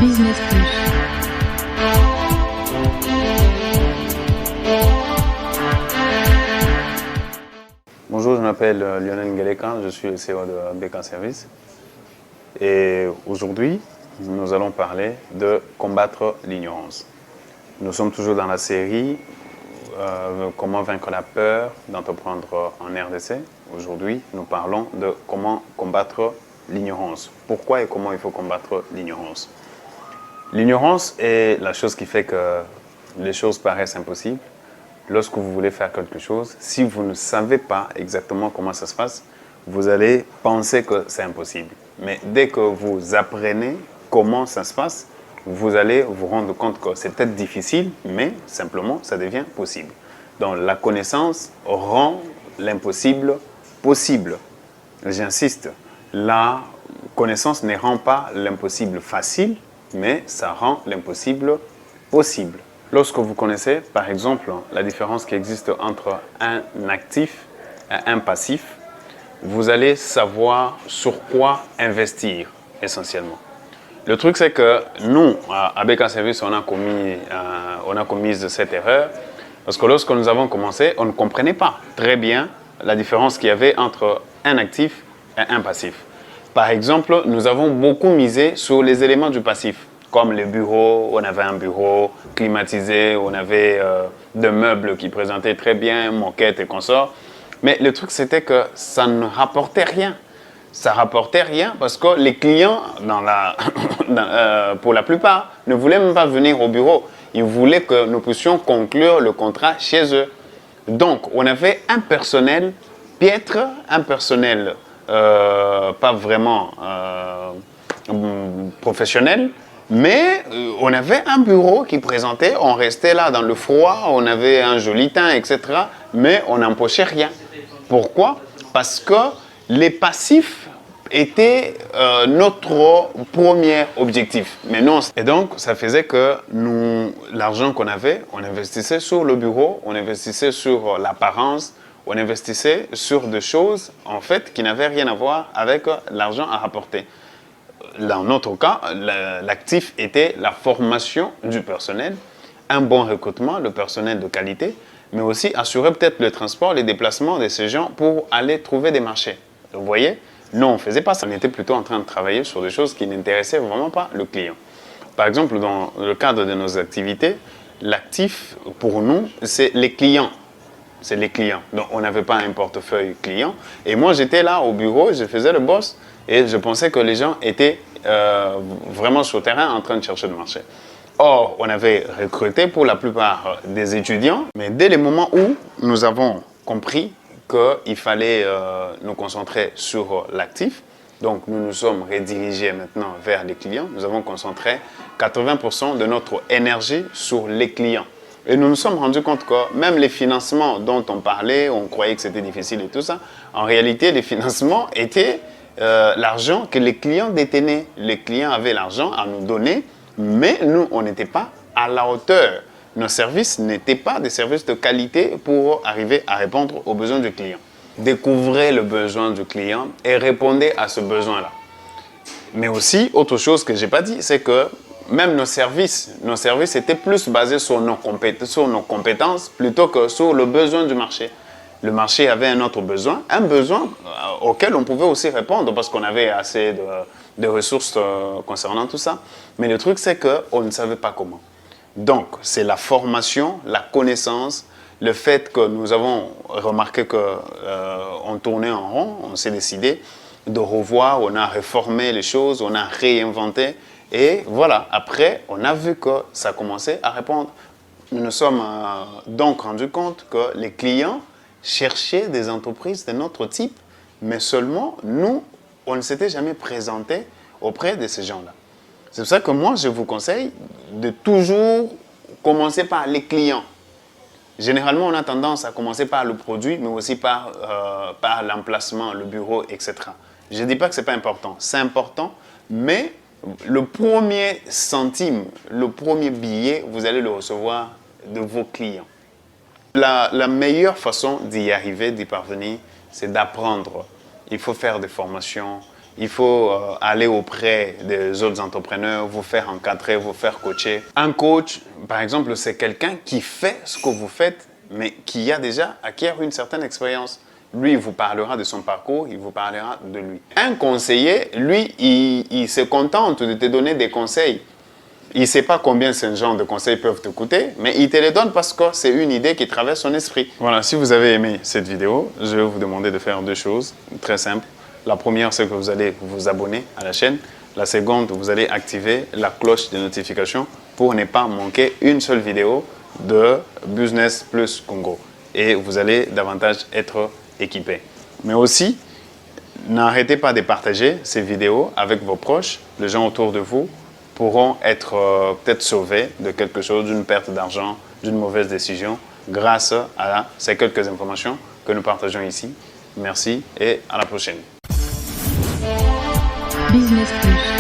Business Plus. Bonjour, je m'appelle Lionel Ngelekan, je suis le CEO de BK Service. Et aujourd'hui, nous allons parler de combattre l'ignorance. Nous sommes toujours dans la série comment vaincre la peur d'entreprendre en RDC. Aujourd'hui, nous parlons de comment combattre l'ignorance. Pourquoi et comment il faut combattre l'ignorance. L'ignorance est la chose qui fait que les choses paraissent impossibles. Lorsque vous voulez faire quelque chose, si vous ne savez pas exactement comment ça se passe, vous allez penser que c'est impossible. Mais dès que vous apprenez comment ça se passe, vous allez vous rendre compte que c'est peut-être difficile, mais simplement, ça devient possible. Donc, la connaissance rend l'impossible possible. J'insiste, la connaissance ne rend pas l'impossible facile, mais ça rend l'impossible possible. Lorsque vous connaissez, par exemple, la différence qui existe entre un actif et un passif, vous allez savoir sur quoi investir essentiellement. Le truc, c'est que nous, à BK Service, on a commis cette erreur parce que lorsque nous avons commencé, on ne comprenait pas très bien la différence qu'il y avait entre un actif et un passif. Par exemple, nous avons beaucoup misé sur les éléments du passif, comme les bureaux. On avait un bureau climatisé, on avait des meubles qui présentaient très bien, moquettes et consorts. Mais le truc, c'était que ça ne rapportait rien. Ça rapportait rien parce que les clients, pour la plupart, ne voulaient même pas venir au bureau. Ils voulaient que nous puissions conclure le contrat chez eux. Donc, on avait un personnel piètre, un personnel pas vraiment professionnel, mais on avait un bureau qui présentait, on restait là dans le froid, on avait un joli teint, etc. Mais on n'empochait rien. Pourquoi? Parce que les passifs étaient notre premier objectif. Mais non. Et donc, ça faisait que l'argent qu'on avait, on investissait sur le bureau, on investissait sur l'apparence, on investissait sur des choses, en fait, qui n'avaient rien à voir avec l'argent à rapporter. Dans notre cas, l'actif était la formation du personnel, un bon recrutement, le personnel de qualité, mais aussi assurer peut-être le transport, les déplacements de ces gens pour aller trouver des marchés. Vous voyez? Non, on ne faisait pas ça. On était plutôt en train de travailler sur des choses qui n'intéressaient vraiment pas le client. Par exemple, dans le cadre de nos activités, l'actif, pour nous, c'est les clients. C'est les clients. Donc, on n'avait pas un portefeuille client. Et moi, j'étais là au bureau, je faisais le boss et je pensais que les gens étaient vraiment sur le terrain en train de chercher le marché. Or, on avait recruté pour la plupart des étudiants, mais dès le moment où nous avons compris qu'il fallait nous concentrer sur l'actif, donc nous nous sommes redirigés maintenant vers les clients, nous avons concentré 80% de notre énergie sur les clients. Et nous nous sommes rendus compte que même les financements dont on parlait, on croyait que c'était difficile et tout ça, en réalité, les financements étaient l'argent que les clients détenaient. Les clients avaient l'argent à nous donner, mais nous, on n'était pas à la hauteur. Nos services n'étaient pas des services de qualité pour arriver à répondre aux besoins du client. Découvrez le besoin du client et répondez à ce besoin-là. Mais aussi, autre chose que je n'ai pas dit, c'est que même nos services étaient plus basés sur nos compétences plutôt que sur le besoin du marché. Le marché avait un autre besoin, un besoin auquel on pouvait aussi répondre parce qu'on avait assez de ressources concernant tout ça. Mais le truc, c'est qu'on ne savait pas comment. Donc, c'est la formation, la connaissance, le fait que nous avons remarqué qu'on tournait en rond, on s'est décidé de revoir, on a réformé les choses, on a réinventé. Et voilà, après, on a vu que ça commençait à répondre. Nous nous sommes donc rendus compte que les clients cherchaient des entreprises de notre type, mais seulement nous, on ne s'était jamais présenté auprès de ces gens-là. C'est pour ça que moi, je vous conseille de toujours commencer par les clients. Généralement, on a tendance à commencer par le produit, mais aussi par l'emplacement, le bureau, etc. Je ne dis pas que ce n'est pas important. C'est important, mais le premier centime, le premier billet, vous allez le recevoir de vos clients. La meilleure façon d'y arriver, d'y parvenir, c'est d'apprendre. Il faut faire des formations, il faut aller auprès des autres entrepreneurs, vous faire encadrer, vous faire coacher. Un coach, par exemple, c'est quelqu'un qui fait ce que vous faites, mais qui a déjà acquis une certaine expérience. Lui, il vous parlera de son parcours, il vous parlera de lui. Un conseiller, lui, il se contente de te donner des conseils. Il ne sait pas combien ce genre de conseils peuvent te coûter, mais il te les donne parce que c'est une idée qui traverse son esprit. Voilà, si vous avez aimé cette vidéo, je vais vous demander de faire deux choses très simples. La première, c'est que vous allez vous abonner à la chaîne. La seconde, vous allez activer la cloche de notification pour ne pas manquer une seule vidéo de Business Plus Congo. Et vous allez davantage être équipé. Mais aussi, n'arrêtez pas de partager ces vidéos avec vos proches, les gens autour de vous, pourront être peut-être sauvés de quelque chose, d'une perte d'argent, d'une mauvaise décision, grâce à ces quelques informations que nous partageons ici. Merci et à la prochaine. Business Plus.